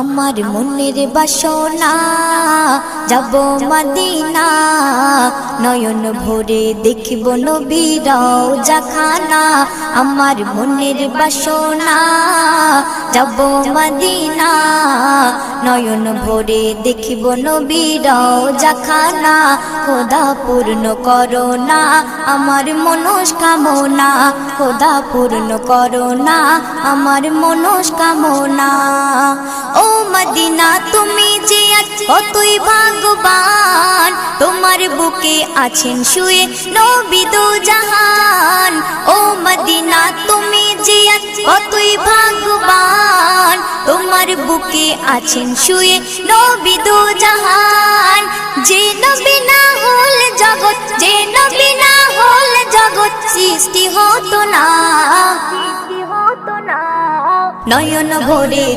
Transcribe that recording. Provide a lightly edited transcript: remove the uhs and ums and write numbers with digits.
আমার মনের বাসনা যাব মদিনা, নয়ন ভরে দেখব নবীর রওজাখানা। আমার মনের বাসনা যাব মদিনা, নয়ন ভরে দেখব নবীর রওজাখানা। খোদা পূর্ণ করো না আমার মনস্কামনা, খোদা পূর্ণ করো না আমার মনস্কামনা। ও মদিনা তুমি যে আজ কতই ভাগ্যবান, তোমার বুকে আছেন শুয়ে নবী দো জাহান। ও মদিনা তুমি যে আজ কতই ভাগ্যবান, তোমার বুকে আছেন শুয়ে নবী দো জাহান। যে নবী না হল জগৎ, যে নবী না হল জগৎ সৃষ্টি হতো না, নয়ন ভরে